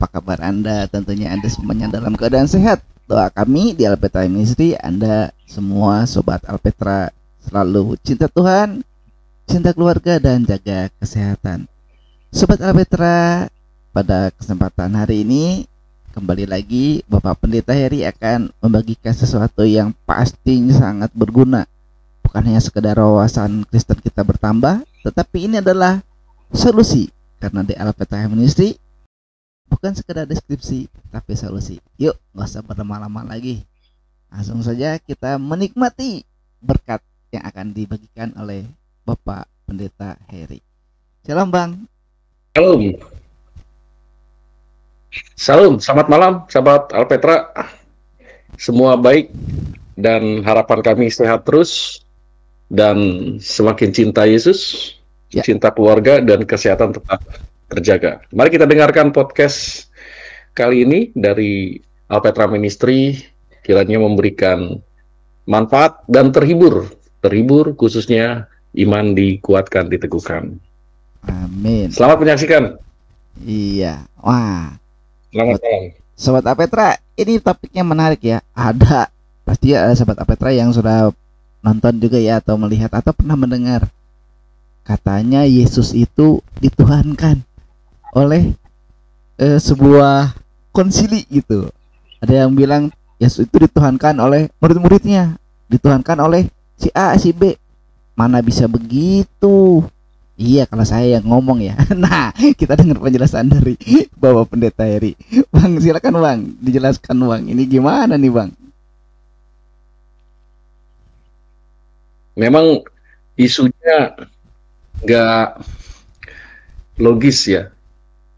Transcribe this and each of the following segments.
Apa kabar Anda? Tentunya Anda semuanya dalam keadaan sehat. Doa kami di Alpetra Ministry, Anda semua Sobat Alpetra selalu cinta Tuhan, cinta keluarga, dan jaga kesehatan. Sobat Alpetra, pada kesempatan hari ini kembali lagi Bapak Pendeta Heri akan membagikan sesuatu yang pastinya sangat berguna. Bukan hanya sekedar wawasan Kristen kita bertambah, tetapi ini adalah solusi. Karena di Alpetra Ministry bukan sekedar deskripsi, tapi solusi. Yuk, nggak usah berlama-lama lagi. Langsung saja kita menikmati berkat yang akan dibagikan oleh Bapak Pendeta Heri. Shalom Bang. Shalom. Salam, selamat malam sahabat Alpetra. Semua baik dan harapan kami sehat terus dan semakin cinta Yesus, cinta keluarga dan kesehatan tetap terjaga. Mari kita dengarkan podcast kali ini dari Alpetra Ministry, kiranya memberikan manfaat dan terhibur khususnya iman dikuatkan, diteguhkan. Amin. Selamat menyaksikan. Iya, wah. Selamat malam. Sobat Alpetra, ini topiknya menarik ya. Pasti ada Sobat Alpetra yang sudah nonton juga ya, atau melihat atau pernah mendengar. Katanya Yesus itu dituhankan oleh sebuah konsili gitu. Ada yang bilang Yesus itu dituhankan oleh murid-muridnya, dituhankan oleh si A, si B. Mana bisa begitu? Iya, kalau saya yang ngomong ya. Nah, kita dengar penjelasan dari Bapak Pendeta Heri. Bang, silakan Bang, dijelaskan Bang. Ini gimana nih Bang? Memang isunya nggak logis ya,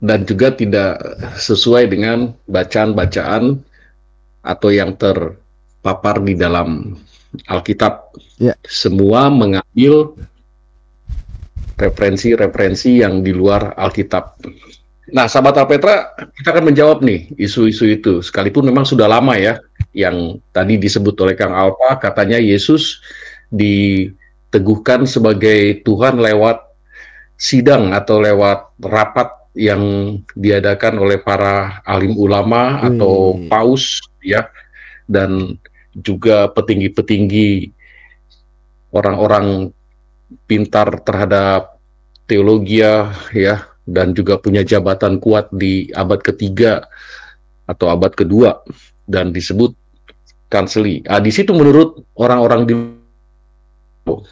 dan juga tidak sesuai dengan bacaan-bacaan atau yang terpapar di dalam Alkitab. Ya. Semua mengambil referensi-referensi yang di luar Alkitab. Nah, sahabat Alpetra, kita akan menjawab nih isu-isu itu. Sekalipun memang sudah lama ya, yang tadi disebut oleh Kang Alpa, katanya Yesus diteguhkan sebagai Tuhan lewat sidang atau lewat rapat yang diadakan oleh para alim ulama atau paus ya, dan juga petinggi-petinggi orang-orang pintar terhadap teologi ya, dan juga punya jabatan kuat di abad ketiga atau abad kedua dan disebut kanseli. Di situ menurut orang-orang di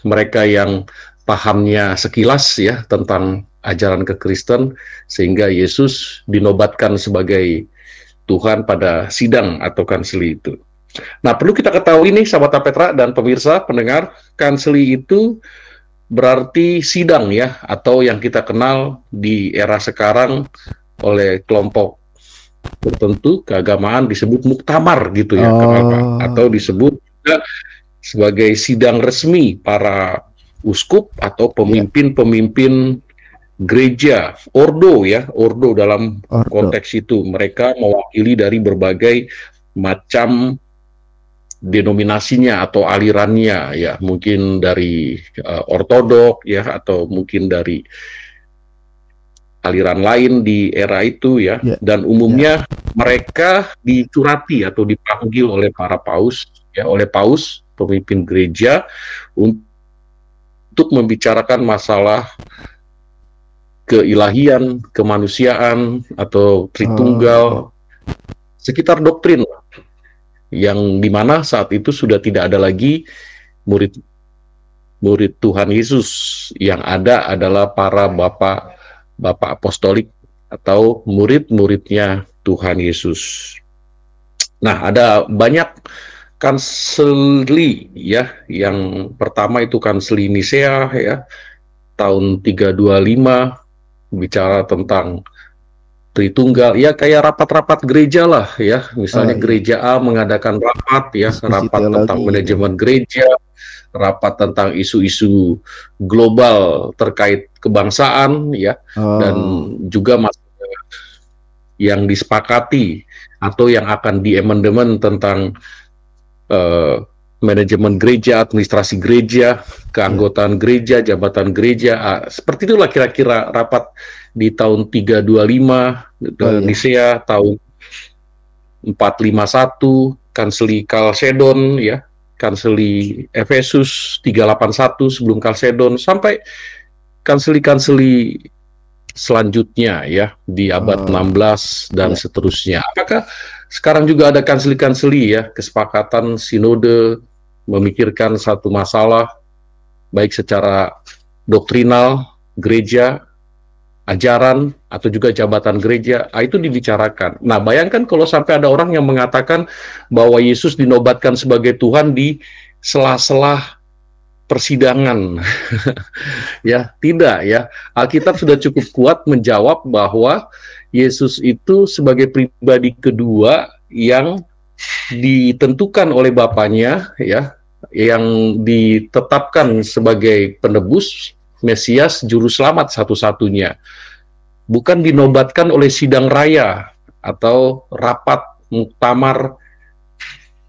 mereka yang pahamnya sekilas ya tentang ajaran kekristen, sehingga Yesus dinobatkan sebagai Tuhan pada sidang atau kanseli itu. Nah, perlu kita ketahui nih sahabat Petra dan pemirsa pendengar, kanseli itu berarti sidang ya, atau yang kita kenal di era sekarang oleh kelompok tertentu keagamaan disebut muktamar gitu ya, atau disebut juga sebagai sidang resmi para uskup atau pemimpin-pemimpin gereja, ordo dalam konteks itu. Mereka mewakili dari berbagai macam denominasinya atau alirannya ya, mungkin dari ortodok ya, atau mungkin dari aliran lain di era itu ya. Dan umumnya mereka dicurati atau dipanggil oleh para paus ya, oleh paus pemimpin gereja untuk membicarakan masalah keilahian, kemanusiaan atau Tritunggal, sekitar doktrin yang dimana saat itu sudah tidak ada lagi murid Tuhan Yesus. Yang ada adalah para bapak apostolik atau murid-muridnya Tuhan Yesus. Nah, ada banyak kanseli ya. Yang pertama itu kanseli Nisea ya, tahun 325, bicara tentang Tritunggal ya, kayak rapat-rapat gereja lah ya. Misalnya gereja A mengadakan rapat ya, rapat tentang manajemen gereja, rapat tentang isu-isu global terkait kebangsaan ya, dan juga masalah yang disepakati atau yang akan diemendemen tentang manajemen gereja, administrasi gereja, keanggotaan gereja, jabatan gereja. Seperti itulah kira-kira rapat di tahun 325, Nisea tahun 451, Kanseli Kalsedon ya, Kanseli Efesus 381 sebelum Kalsedon, sampai kanseli-kanseli selanjutnya ya di abad 16 dan seterusnya. Apakah sekarang juga ada kanseli-kanseli ya, kesepakatan sinode memikirkan satu masalah baik secara doktrinal gereja, ajaran, atau juga jabatan gereja, itu dibicarakan. Nah, bayangkan kalau sampai ada orang yang mengatakan bahwa Yesus dinobatkan sebagai Tuhan di sela-sela persidangan. Ya, tidak ya. Alkitab sudah cukup kuat menjawab bahwa Yesus itu sebagai pribadi kedua yang ditentukan oleh Bapaknya ya, yang ditetapkan sebagai penebus, Mesias, juru selamat satu-satunya. Bukan dinobatkan oleh sidang raya atau rapat muktamar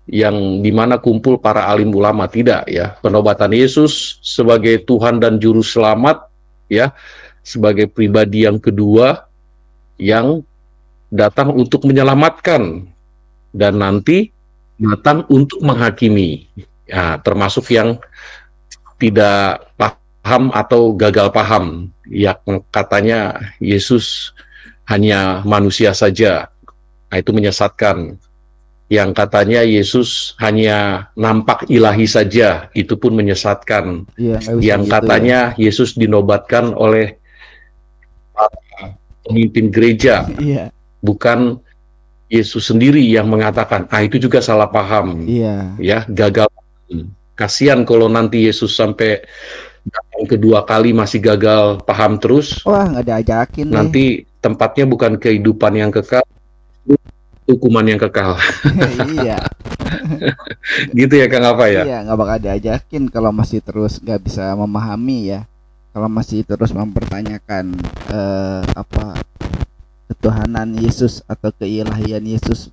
yang dimana kumpul para alim ulama, tidak ya. Penobatan Yesus sebagai Tuhan dan juru selamat ya, sebagai pribadi yang kedua yang datang untuk menyelamatkan dan nanti datang untuk menghakimi ya, termasuk yang tidak paham atau gagal paham, yang katanya Yesus hanya manusia saja, nah, itu menyesatkan. Yang katanya Yesus hanya nampak ilahi saja, itu pun menyesatkan. Yang katanya ya, Yesus dinobatkan oleh pemimpin gereja, bukan Yesus sendiri yang mengatakan, itu juga salah paham, ya, gagal. Kasihan kalau nanti Yesus sampai datang kedua kali masih gagal paham terus. Wah, nggak diajakin nanti tempatnya bukan kehidupan yang kekal, hukuman yang kekal. Iya. Gitu ya Kang apa ya? Iya, nggak bakal diajakin kalau masih terus nggak bisa memahami ya. Kalau masih terus mempertanyakan ketuhanan Yesus atau keilahian Yesus.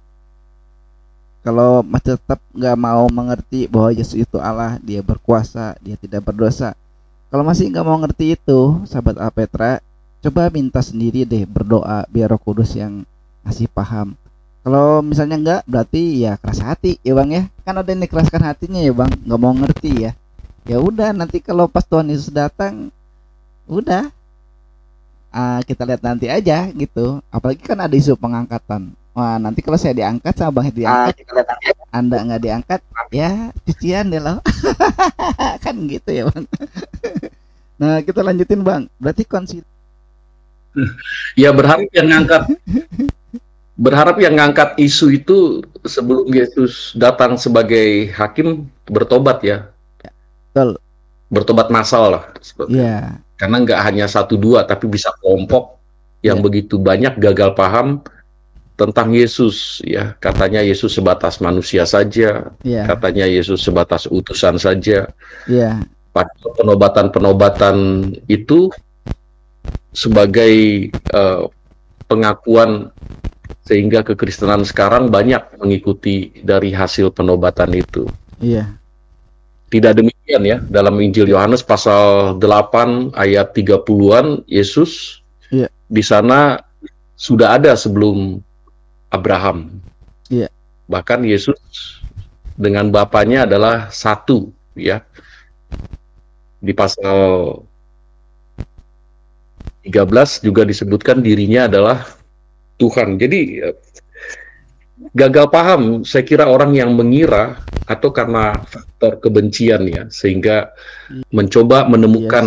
Kalau masih tetap nggak mau mengerti bahwa Yesus itu Allah, dia berkuasa, dia tidak berdosa. Kalau masih nggak mau ngerti itu, sahabat Alpetra, coba minta sendiri deh, berdoa biar Roh Kudus yang ngasih paham. Kalau misalnya enggak, berarti ya keras hati ya Bang ya. Kan ada yang dikeraskan hatinya ya Bang, nggak mau ngerti ya. Ya udah, nanti kalau pas Tuhan Yesus datang, udah kita lihat nanti aja gitu. Apalagi kan ada isu pengangkatan. Wah, nanti kalau saya diangkat sama Bang diangkat, Anda nggak diangkat, ya cucian deh loh. Kan gitu ya Bang. Nah, kita lanjutin Bang. Berarti ya berharap yang ngangkat isu itu sebelum Yesus datang sebagai hakim bertobat ya. Betul. Bertobat massal lah. Iya. Karena nggak hanya 1-2 tapi bisa kelompok yang begitu banyak gagal paham tentang Yesus ya. Katanya Yesus sebatas manusia saja. Katanya Yesus sebatas utusan saja. Padahal penobatan-penobatan itu sebagai pengakuan sehingga kekristenan sekarang banyak mengikuti dari hasil penobatan itu. Tidak demikian ya, dalam Injil Yohanes pasal 8 ayat 30-an, Yesus di sana sudah ada sebelum Abraham. Bahkan Yesus dengan Bapaknya adalah satu ya. Di pasal 13 juga disebutkan dirinya adalah Tuhan. Jadi gagal paham, saya kira orang yang mengira atau karena faktor kebencian ya, sehingga mencoba menemukan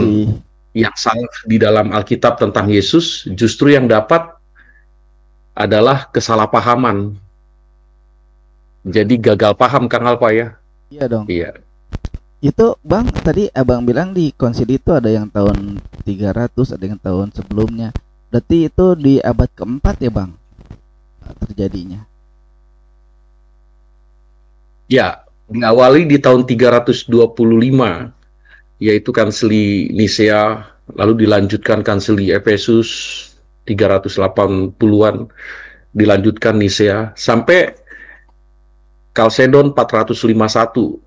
yang salah di dalam Alkitab tentang Yesus, justru yang dapat adalah kesalahpahaman. Jadi gagal paham Kang Alpa ya. Iya dong. Iya. Itu Bang, tadi Abang bilang di konsili itu ada yang tahun 300, ada yang tahun sebelumnya. Berarti itu di abad keempat ya Bang terjadinya? Ya, diawali di tahun 325, yaitu Kanseli Nisea, lalu dilanjutkan Kanseli Efesus 380-an, dilanjutkan Nisea, sampai Kalsedon 451.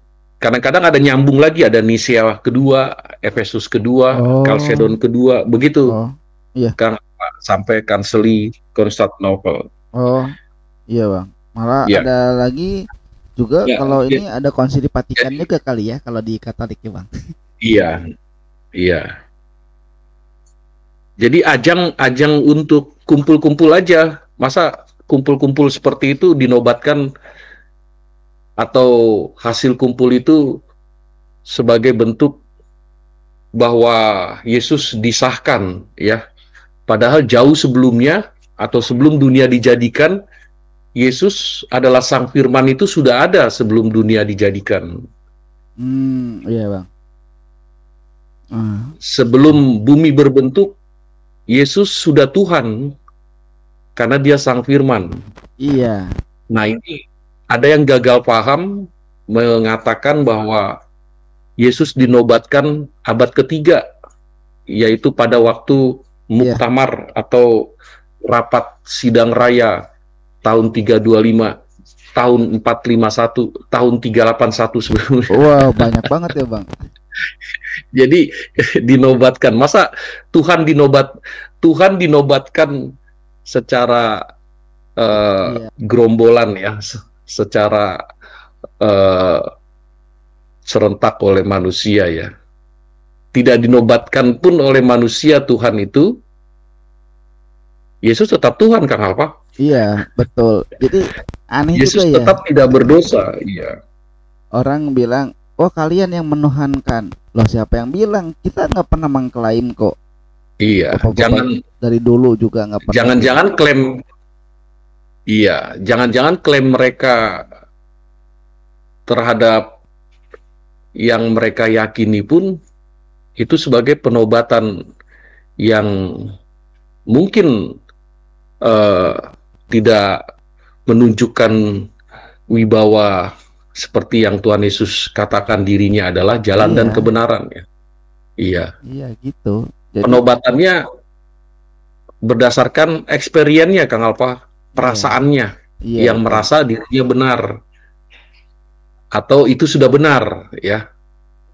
Kadang-kadang ada nyambung lagi, ada Nisea kedua, Efesus kedua, Kalsedon kedua, begitu. Iya. Kang, sampai kanseli Konstantinopel. Oh, iya Bang. Malah Ya, ada lagi juga ya, kalau ini ada konsili Vatikan juga kali ya kalau di Katolik ya Bang. iya, iya. Jadi ajang untuk kumpul-kumpul aja. Masa kumpul-kumpul seperti itu dinobatkan atau hasil kumpul itu sebagai bentuk bahwa Yesus disahkan, ya. Padahal jauh sebelumnya atau sebelum dunia dijadikan, Yesus adalah Sang Firman itu sudah ada sebelum dunia dijadikan. Iya Bang. Ah, Sebelum bumi berbentuk, Yesus sudah Tuhan karena dia Sang Firman. iya, Nah, ini ada yang gagal paham mengatakan bahwa Yesus dinobatkan abad ketiga, yaitu pada waktu iya. muktamar atau rapat sidang raya tahun 325, tahun 451, tahun 381 sebelumnya. Wow, banyak banget ya Bang. Jadi dinobatkan. Masa Tuhan dinobatkan secara Iya, gerombolan, ya, secara uh, serentak oleh manusia, ya. Tidak dinobatkan pun oleh manusia Tuhan itu, Yesus tetap Tuhan, Kang Alfa. iya, betul. Jadi aneh juga Yesus ya. tetap tidak berdosa, iya. Orang bilang, oh kalian yang menuhankan. Loh siapa yang bilang? Kita nggak pernah mengklaim kok. Iya, Bapak-bapak dari dulu juga nggak pernah. jangan klaim, iya, jangan klaim mereka terhadap yang mereka yakini pun itu sebagai penobatan yang mungkin tidak menunjukkan wibawa seperti yang Tuhan Yesus katakan dirinya adalah jalan dan Iya, kebenaran, ya. Iya. iya gitu. Jadi Penobatannya berdasarkan experience-nya, Kang Alpa, iya, perasaannya iya yang betul. merasa dirinya benar atau itu sudah benar, ya.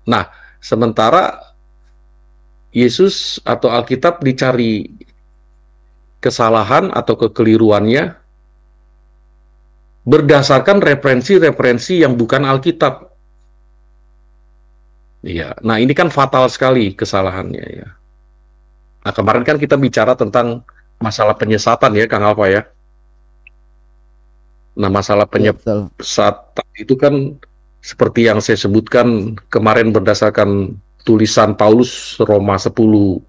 Nah, sementara Yesus atau Alkitab dicari kesalahan atau kekeliruannya berdasarkan referensi-referensi yang bukan Alkitab. Iya. Nah, ini kan fatal sekali kesalahannya, ya. Nah, kemarin kan kita bicara tentang masalah penyesatan, ya, Kang Alfa, ya. Nah, masalah Iya betul. penyesatan itu kan seperti yang saya sebutkan kemarin berdasarkan tulisan Paulus Roma 10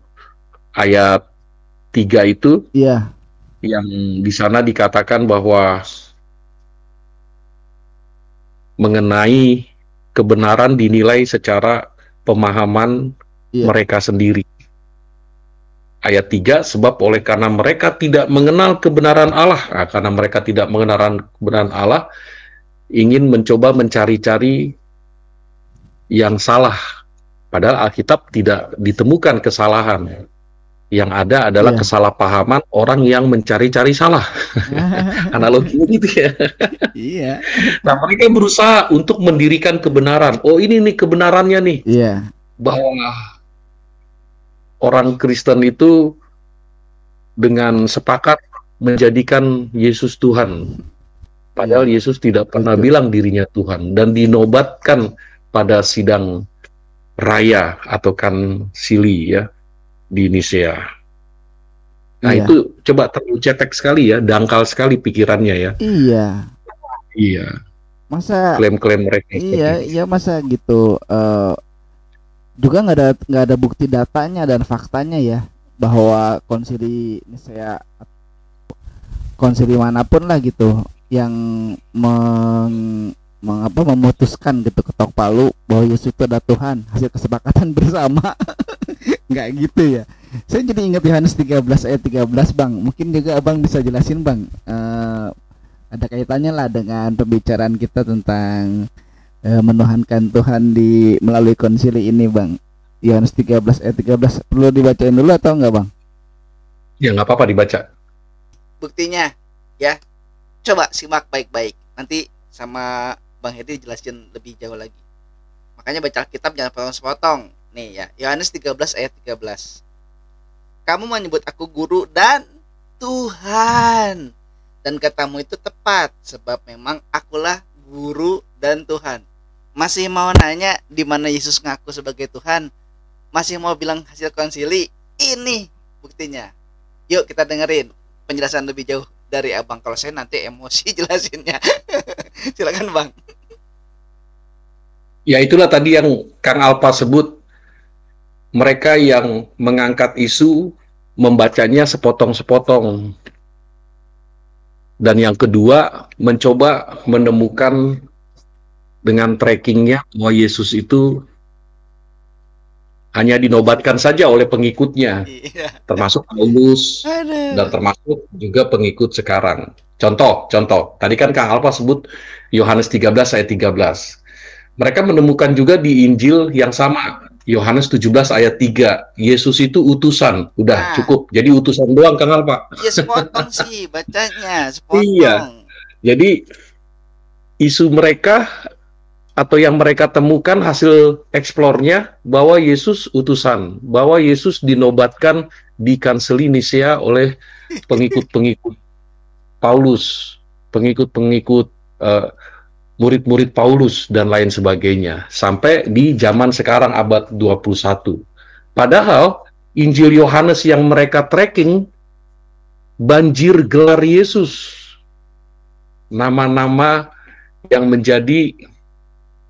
ayat 3 itu, Iya, yang di sana dikatakan bahwa mengenai kebenaran dinilai secara pemahaman iya, mereka sendiri. Ayat 3, sebab oleh karena mereka tidak mengenal kebenaran Allah, nah, karena mereka tidak mengenal kebenaran Allah, ingin mencoba mencari-cari yang salah. Padahal Alkitab tidak ditemukan kesalahan. Yang ada adalah iya. kesalahpahaman orang yang mencari-cari salah. Analoginya gitu, ya. Iya, Nah, mereka berusaha untuk mendirikan kebenaran. Oh, ini nih kebenarannya nih. iya, Bahwa orang Kristen itu dengan sepakat menjadikan Yesus Tuhan. Padahal iya. Yesus tidak pernah Betul. bilang dirinya Tuhan. Dan dinobatkan pada sidang raya atau kansili, ya, di Nisea. Nah, Iya, itu coba terlalu cetek sekali, ya, dangkal sekali pikirannya, ya. iya. Iya, Masa klaim-klaim mereka iya, seperti itu. iya masa gitu. Juga nggak ada bukti datanya dan faktanya ya bahwa konsili Nisea, konsili manapun lah gitu yang memutuskan gitu ketok palu bahwa Yesus itu adalah Tuhan hasil kesepakatan bersama. Nggak gitu ya. Saya jadi ingat Yohanes 13 ayat 13 Bang. Mungkin juga Abang bisa jelasin Bang. Ada kaitannya lah dengan pembicaraan kita tentang menuhankan Tuhan di melalui konsili ini Bang. Yohanes 13 ayat 13 perlu dibacain dulu atau enggak Bang? Ya, nggak apa-apa dibaca. Buktinya ya, coba simak baik-baik, nanti sama Bang Hedi jelasin lebih jauh lagi. Makanya baca Alkitab jangan potong-sepotong. Nih ya, Yohanes 13 ayat 13. kamu menyebut aku guru dan Tuhan. Dan katamu itu tepat, sebab memang akulah guru dan Tuhan. Masih mau nanya di mana Yesus ngaku sebagai Tuhan? Masih mau bilang hasil konsili? Ini buktinya. Yuk kita dengerin penjelasan lebih jauh dari Abang. Kalau saya nanti emosi jelasinnya. Silakan Bang. Ya itulah tadi yang Kang Alpa sebut, mereka yang mengangkat isu membacanya sepotong-sepotong. Dan yang kedua, mencoba menemukan dengan trackingnya bahwa Yesus itu hanya dinobatkan saja oleh pengikutnya, termasuk Paulus dan termasuk juga pengikut sekarang. Contoh, tadi kan Kang Alpa sebut Yohanes 13 ayat 13. Mereka menemukan juga di Injil yang sama, Yohanes 17 ayat 3, Yesus itu utusan. Udah cukup, jadi utusan doang Kang Alpa. Iya, sepotong sih bacanya, sepotong. Iya, jadi isu mereka atau yang mereka temukan hasil eksplornya bahwa Yesus utusan, bahwa Yesus dinobatkan di kanseli Nisea oleh pengikut-pengikut Paulus, pengikut-pengikut murid-murid Paulus dan lain sebagainya, sampai di zaman sekarang abad 21. Padahal Injil Yohanes yang mereka tracking banjir gelar Yesus, nama-nama yang menjadi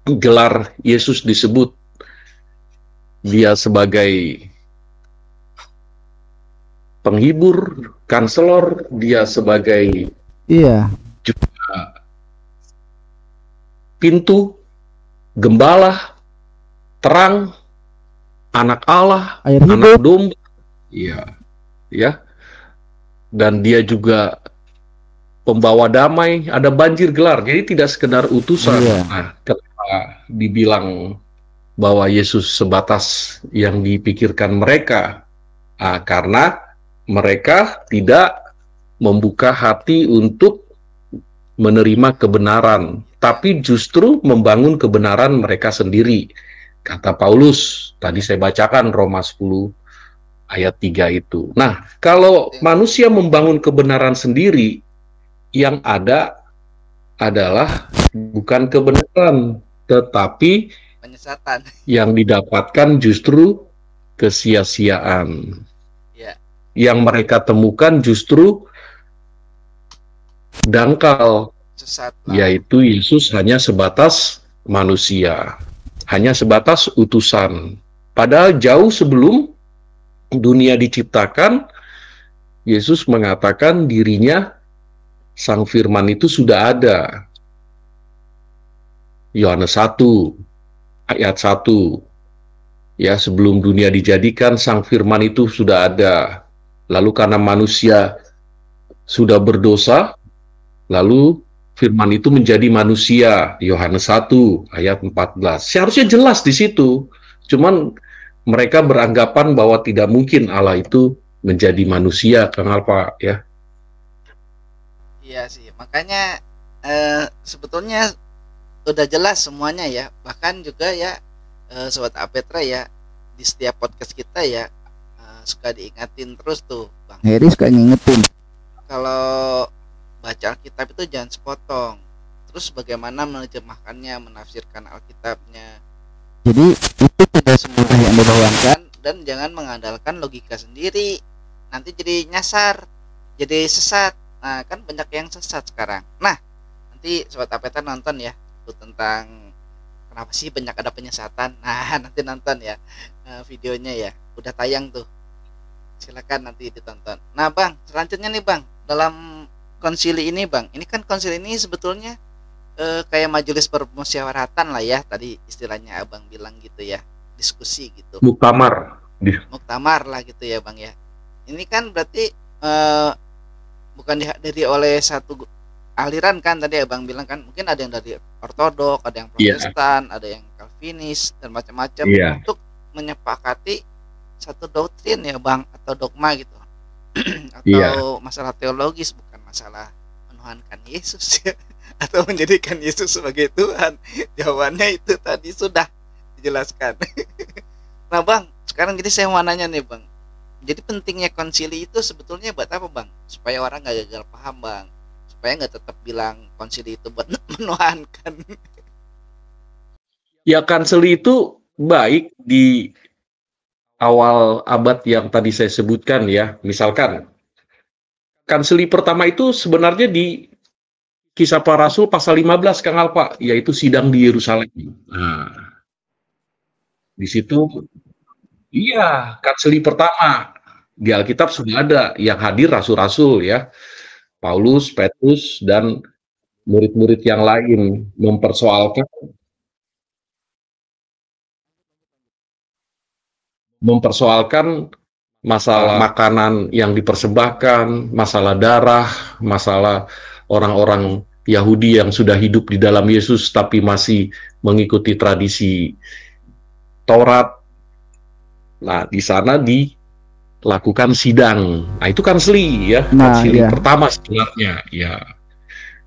gelar Yesus disebut. Dia sebagai penghibur, kanselor, dia sebagai juga pintu, gembala, terang, anak Allah, anak domba. Iya, ya. Dan dia juga pembawa damai, ada banjir gelar. Jadi tidak sekedar utusan. Nah, ketika dibilang bahwa Yesus sebatas yang dipikirkan mereka, karena mereka tidak membuka hati untuk menerima kebenaran, tapi justru membangun kebenaran mereka sendiri. Kata Paulus, tadi saya bacakan Roma 10 ayat 3 itu. Nah, kalau manusia membangun kebenaran sendiri, yang ada adalah bukan kebenaran, tetapi penyesatan. Yang didapatkan justru kesia-siaan. Ya. Yang mereka temukan justru dangkal, sesat, yaitu Yesus hanya sebatas manusia, hanya sebatas utusan. Padahal jauh sebelum dunia diciptakan, Yesus mengatakan dirinya Sang Firman itu sudah ada. Yohanes 1 ayat 1. Ya, sebelum dunia dijadikan, Sang Firman itu sudah ada. Lalu karena manusia sudah berdosa, lalu Firman itu menjadi manusia. Yohanes 1 ayat 14. Seharusnya jelas di situ. Cuman mereka beranggapan bahwa tidak mungkin Allah itu menjadi manusia, Kang Alpa, ya. Iya sih, makanya sebetulnya udah jelas semuanya ya. Bahkan juga ya Sobat Alpetra ya, di setiap podcast kita ya suka diingatin terus tuh Bang Heri suka ngingetin kalau baca Alkitab itu jangan sepotong, terus bagaimana menerjemahkannya, menafsirkan Alkitabnya. Jadi itu tidak semudah yang dibawakan, dan jangan mengandalkan logika sendiri, nanti jadi nyasar, jadi sesat. Nah kan banyak yang sesat sekarang. Nah nanti Sobat Alpetra nonton ya tuh tentang kenapa sih banyak ada penyesatan. Nah nanti nonton ya videonya ya, udah tayang tuh, silakan nanti ditonton. Nah Bang, selanjutnya nih Bang, dalam konsili ini Bang, ini kan konsili ini sebetulnya kayak majelis permusyawaratan lah ya, tadi istilahnya Abang bilang gitu ya, diskusi gitu, muktamar lah gitu ya Bang ya. Ini kan berarti bukan dihadiri oleh satu aliran kan, tadi Abang bilang kan mungkin ada yang dari Ortodok, ada yang Protestan, ada yang Calvinis dan macam-macam, untuk menyepakati satu doktrin ya Bang, atau dogma gitu atau masalah teologis, bukan masalah menuhankan Yesus ya, atau menjadikan Yesus sebagai Tuhan. Jawabannya itu tadi sudah dijelaskan. Nah Bang, sekarang jadi saya mau nanya nih Bang, Jadi pentingnya konsili itu sebetulnya buat apa, Bang? Supaya orang nggak gagal paham, Bang. Supaya nggak tetap bilang konsili itu buat menuhankan. Ya, konsili itu baik di awal abad yang tadi saya sebutkan ya. Misalkan, konsili pertama itu sebenarnya di Kisah Para Rasul pasal 15, Kang Alpa, yaitu sidang di Yerusalem. Nah, di situ, iya, konsili pertama. Di Alkitab sudah ada yang hadir rasul-rasul ya. Paulus, Petrus, dan murid-murid yang lain mempersoalkan masalah makanan yang dipersembahkan, masalah darah, masalah orang-orang Yahudi yang sudah hidup di dalam Yesus tapi masih mengikuti tradisi Taurat. Nah, di sana dilakukan sidang. Nah, itu konsili ya, konsili pertama sebenarnya ya.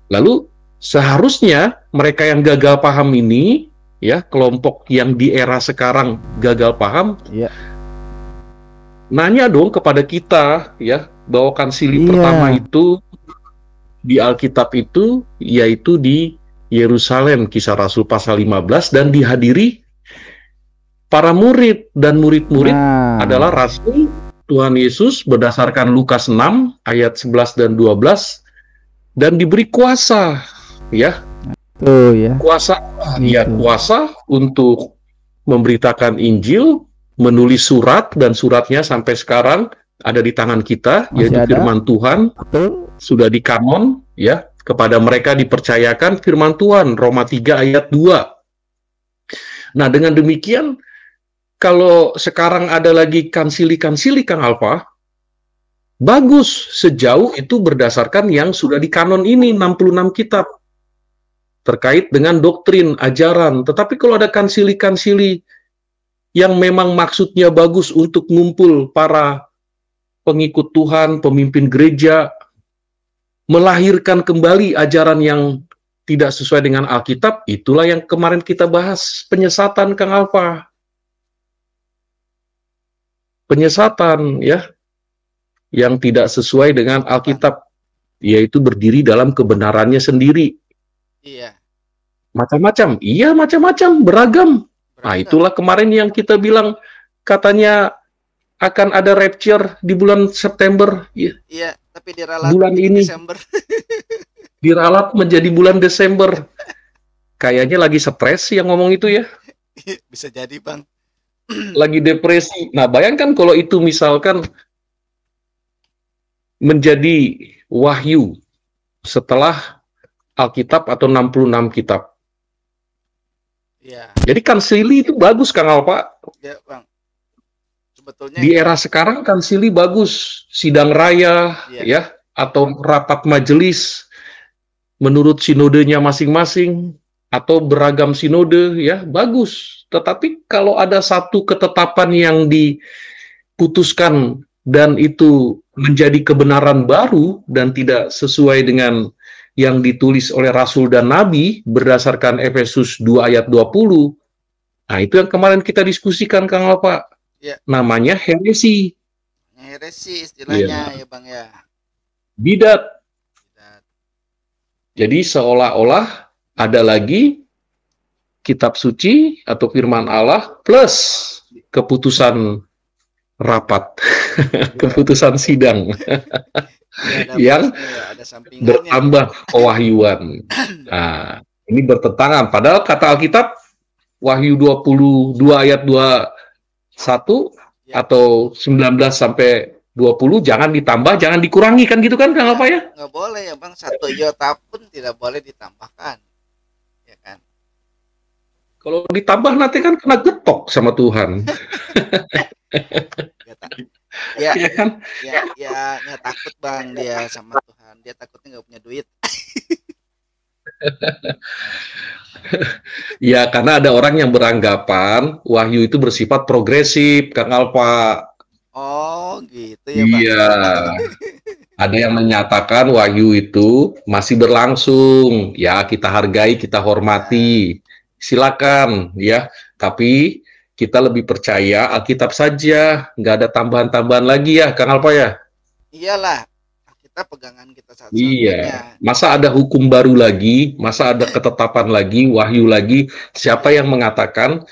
Lalu seharusnya mereka yang gagal paham ini ya, kelompok yang di era sekarang gagal paham, nanya dong kepada kita ya, bahwa konsili pertama itu di Alkitab itu yaitu di Yerusalem, Kisah Rasul pasal 15, dan dihadiri para murid, dan murid-murid adalah rasul Tuhan Yesus berdasarkan Lukas 6 ayat 11 dan 12, dan diberi kuasa ya. Kuasa kuasa untuk memberitakan Injil, menulis surat, dan suratnya sampai sekarang ada di tangan kita, yaitu firman Tuhan. Sudah di kanon ya, kepada mereka dipercayakan firman Tuhan, Roma 3 ayat 2. Nah, dengan demikian, kalau sekarang ada lagi kansili-kansili, Kang Alfa, bagus sejauh itu berdasarkan yang sudah di kanon ini, 66 kitab terkait dengan doktrin, ajaran. Tetapi kalau ada kansili-kansili yang memang maksudnya bagus untuk ngumpul para pengikut Tuhan, pemimpin gereja, melahirkan kembali ajaran yang tidak sesuai dengan Alkitab, itulah yang kemarin kita bahas, penyesatan, Kang Alfa. Penyesatan ya, yang tidak sesuai dengan Alkitab, yaitu berdiri dalam kebenarannya sendiri. Iya. Macam-macam, iya, macam-macam, beragam. Nah, itulah kemarin yang kita bilang, katanya akan ada rapture di bulan September. Iya, tapi diralat bulan ini Desember. Diralat menjadi bulan Desember. Kayaknya lagi stres yang ngomong itu ya. Bisa jadi, Bang. Lagi depresi. Nah, bayangkan kalau itu misalkan menjadi wahyu setelah Alkitab atau 66 kitab. Ya. Jadi kansili itu bagus, Kang Alpa. Ya, Bang. Sebetulnya di era sekarang kansili bagus, sidang raya ya, atau rapat majelis menurut sinodenya masing-masing atau beragam sinode ya, bagus. Tetapi kalau ada satu ketetapan yang diputuskan dan itu menjadi kebenaran baru dan tidak sesuai dengan yang ditulis oleh Rasul dan Nabi berdasarkan Efesus 2 ayat 20, nah itu yang kemarin kita diskusikan, Kang Alpa. Namanya heresi. Heresi istilahnya ya Bang ya. Bidat. Jadi seolah-olah ada lagi kitab suci atau firman Allah plus keputusan rapat, keputusan sidang yang bertambah kewahyuan. Nah, ini bertentangan. Padahal kata Alkitab, Wahyu 22 ayat 21 atau 19 sampai 20, jangan ditambah, jangan dikurangi, kan gitu kan, Kang apa ya? Nggak boleh ya Bang, satu iota pun tidak boleh ditambahkan. Ya kan? Kalau ditambah nanti kan kena getok sama Tuhan. Ya kan? Ya takut Bang dia sama Tuhan. Dia takutnya nggak punya duit. Ya, karena ada orang yang beranggapan wahyu itu bersifat progresif, Kang Alpa. Oh, gitu ya, Bang. Iya. Ada yang menyatakan wahyu itu masih berlangsung. Ya, kita hargai, kita hormati. Silakan, ya. Tapi kita lebih percaya Alkitab saja, nggak ada tambahan-tambahan lagi ya, Kang Alpa ya? Iyalah, kita pegangan kita Iya, satu-satunya. masa ada hukum baru lagi, masa ada ketetapan lagi, wahyu lagi, siapa yang mengatakan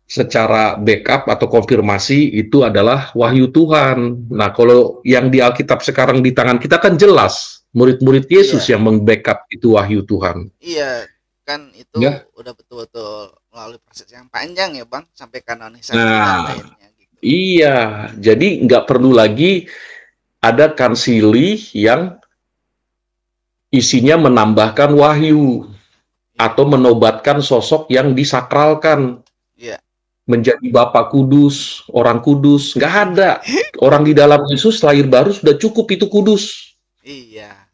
secara backup atau konfirmasi itu adalah wahyu Tuhan. Nah, kalau yang di Alkitab sekarang di tangan kita kan jelas, murid-murid Yesus yang membackup itu wahyu Tuhan. Iya, kan itu Ya. udah betul-betul melalui proses yang panjang ya Bang, sampai kanonisasi dan lainnya gitu. Iya, jadi nggak perlu lagi ada kansili yang isinya menambahkan wahyu atau menobatkan sosok yang disakralkan. Iya. Menjadi Bapak Kudus, orang kudus, nggak ada. Orang di dalam Yesus lahir baru sudah cukup itu kudus. Iya.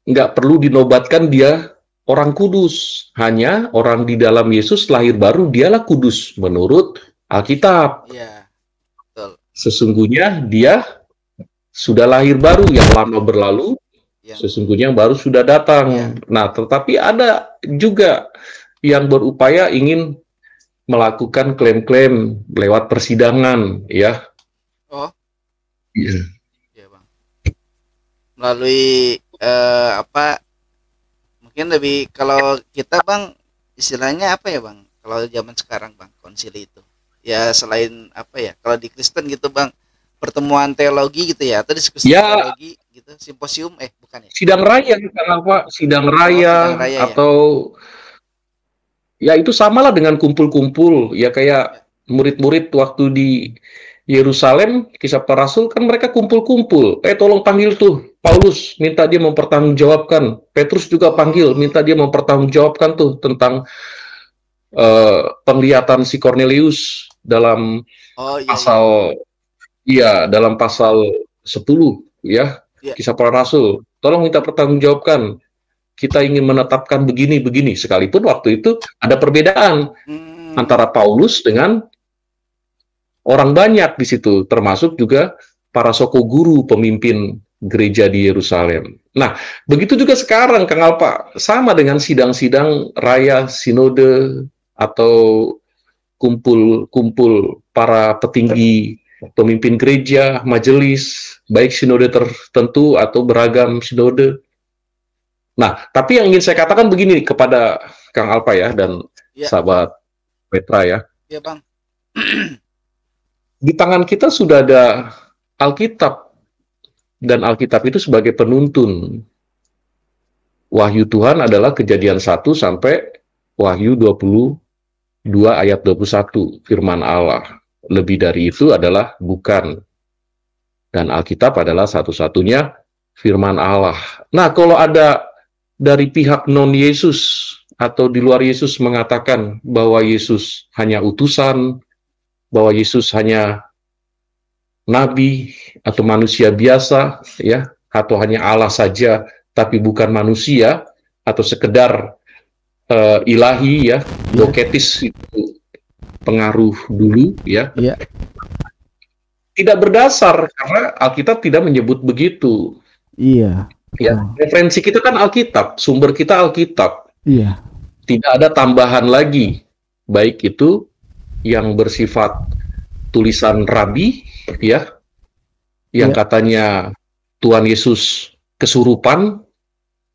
Nggak perlu dinobatkan dia orang kudus. Hanya orang di dalam Yesus lahir baru dialah kudus menurut Alkitab. Iya. Betul. Sesungguhnya dia sudah lahir baru, yang lama berlalu, sesungguhnya yang baru sudah datang. Nah, tetapi ada juga yang berupaya ingin melakukan klaim-klaim lewat persidangan, ya. Oh. Iya. Iya, Bang. Melalui mungkin lebih, kalau kita Bang istilahnya apa ya Bang? Kalau zaman sekarang Bang, konsili itu. Ya selain apa ya? Kalau di Kristen gitu Bang, pertemuan teologi gitu ya, atau diskusi teologi gitu, simposium bukan ya? Sidang raya, apa? Sidang raya, atau ya itu samalah dengan kumpul-kumpul, ya kayak murid-murid waktu di Yerusalem, Kisah Para Rasul kan mereka kumpul-kumpul. Tolong panggil tuh Paulus, minta dia mempertanggungjawabkan. Petrus juga panggil, minta dia mempertanggungjawabkan tuh tentang penglihatan si Cornelius dalam pasal dalam pasal 10 ya, Kisah Para Rasul. Tolong minta pertanggungjawabkan. Kita ingin menetapkan begini-begini, sekalipun waktu itu ada perbedaan antara Paulus dengan orang banyak di situ, termasuk juga para soko guru pemimpin gereja di Yerusalem. Nah, begitu juga sekarang, Kang Alpa, sama dengan sidang-sidang raya, sinode, atau kumpul-kumpul para petinggi pemimpin gereja, majelis, baik sinode tertentu atau beragam sinode. Nah, tapi yang ingin saya katakan begini kepada Kang Alpa ya, dan sahabat Petra ya. Iya, Bang. Di tangan kita sudah ada Alkitab, dan Alkitab itu sebagai penuntun. Wahyu Tuhan adalah Kejadian 1 sampai Wahyu 22 ayat 21, firman Allah. Lebih dari itu adalah bukan. Dan Alkitab adalah satu-satunya firman Allah. Nah, kalau ada dari pihak non-Yesus atau di luar Yesus mengatakan bahwa Yesus hanya utusan, bahwa Yesus hanya nabi atau manusia biasa, ya, atau hanya Allah saja, tapi bukan manusia, atau sekedar ilahi, ya, doketis itu pengaruh dulu, ya. Tidak berdasar, karena Alkitab tidak menyebut begitu. Iya. Ya, referensi kita kan Alkitab, sumber kita Alkitab. Iya. Tidak ada tambahan lagi, baik itu yang bersifat tulisan rabi, ya, yang katanya Tuhan Yesus kesurupan.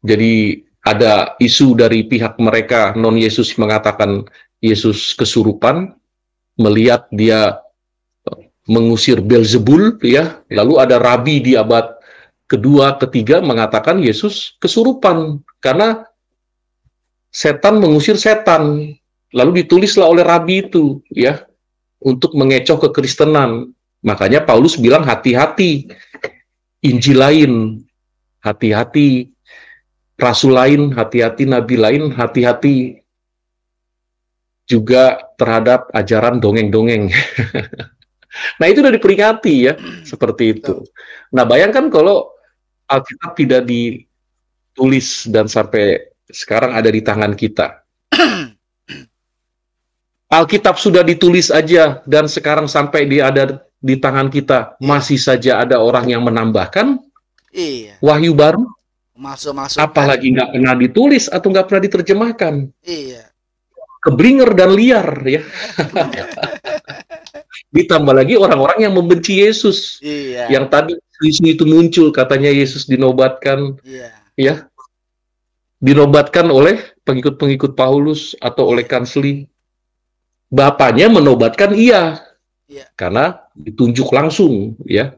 Jadi ada isu dari pihak mereka non Yesus mengatakan Yesus kesurupan, melihat dia mengusir Belzebul, ya. Lalu ada rabi di abad kedua, ketiga mengatakan Yesus kesurupan karena setan mengusir setan. Lalu ditulislah oleh rabi itu, ya, untuk mengecoh kekristenan. Makanya Paulus bilang hati-hati, Injil lain, hati-hati, Rasul lain, hati-hati, Nabi lain, hati-hati juga terhadap ajaran dongeng-dongeng. Nah, itu udah diperingati, ya, seperti itu. Nah, bayangkan kalau Alkitab tidak ditulis dan sampai sekarang ada di tangan kita. Alkitab sudah ditulis aja dan sekarang sampai dia ada di tangan kita, masih saja ada orang yang menambahkan wahyu baru. Masuk. Apalagi nggak pernah ditulis atau nggak pernah diterjemahkan. Iya. keblinger dan liar ya. Ditambah lagi orang-orang yang membenci Yesus. Iya. Yang tadi isu itu muncul, katanya Yesus dinobatkan, Iya. ya, dinobatkan oleh pengikut-pengikut Paulus atau oleh kansli. Bapaknya menobatkan iya, karena ditunjuk langsung, ya,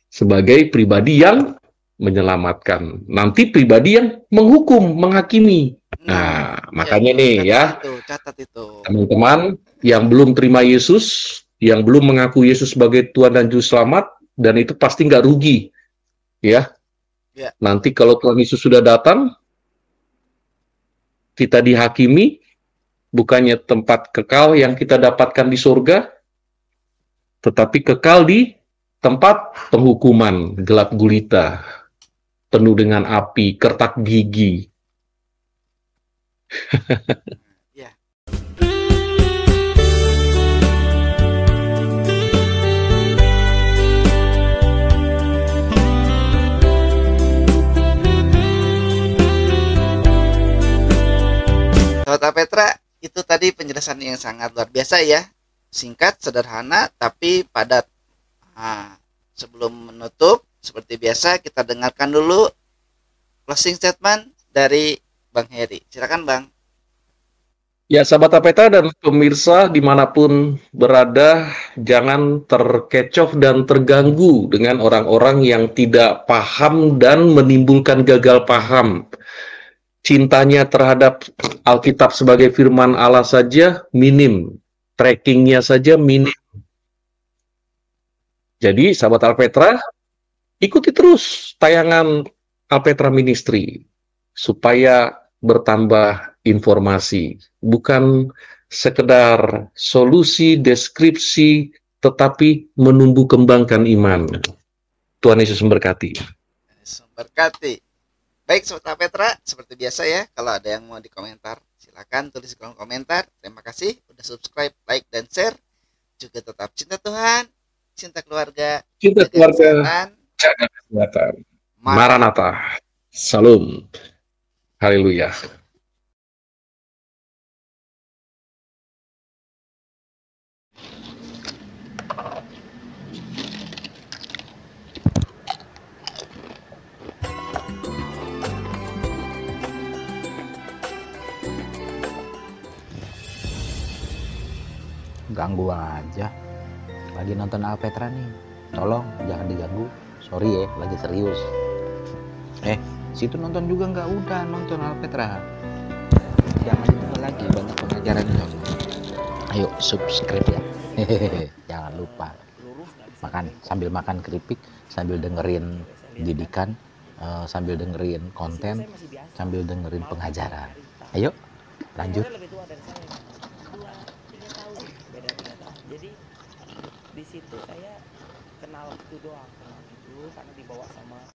sebagai pribadi yang menyelamatkan. Nanti pribadi yang menghukum, menghakimi. Nah, makanya nih ya, catat itu. Teman-teman yang belum terima Yesus, yang belum mengaku Yesus sebagai Tuhan dan Juru Selamat, dan itu pasti nggak rugi, ya. Nanti kalau Tuhan Yesus sudah datang, kita dihakimi, bukannya tempat kekal yang kita dapatkan di surga, tetapi kekal di tempat penghukuman, gelap gulita, penuh dengan api, kertak gigi. Sobat Petra, itu tadi penjelasan yang sangat luar biasa ya. Singkat, sederhana, tapi padat. Nah, sebelum menutup, seperti biasa kita dengarkan dulu closing statement dari Bang Heri. Silakan Bang. Ya, sahabat Petra dan pemirsa dimanapun berada, jangan terkecoh dan terganggu dengan orang-orang yang tidak paham dan menimbulkan gagal paham. Cintanya terhadap Alkitab sebagai firman Allah saja minim, trackingnya saja minim. Jadi, sahabat Alpetra, ikuti terus tayangan Alpetra Ministry supaya bertambah informasi, bukan sekedar solusi, deskripsi, tetapi menumbuh kembangkan iman. Tuhan Yesus memberkati. Yesus memberkati. Baik Sobat Petra, seperti biasa ya, kalau ada yang mau dikomentar, silakan tulis di kolom komentar. Terima kasih udah subscribe, like, dan share. Juga tetap cinta Tuhan, cinta keluarga, cinta keluarga, jaga kesehatan. Maranatha. Salam. Haleluya. Ganggu aja, lagi nonton Alpetra nih, tolong jangan diganggu, sorry ya, lagi serius. Situ nonton juga nggak, udah nonton Alpetra, jangan ditunda lagi, banyak pengajaran. Ayo subscribe ya. Jangan lupa makan, sambil makan keripik, sambil dengerin didikan, sambil dengerin konten, sambil dengerin pengajaran. Ayo lanjut. Jadi di situ saya kenal itu doang, karena dibawa sama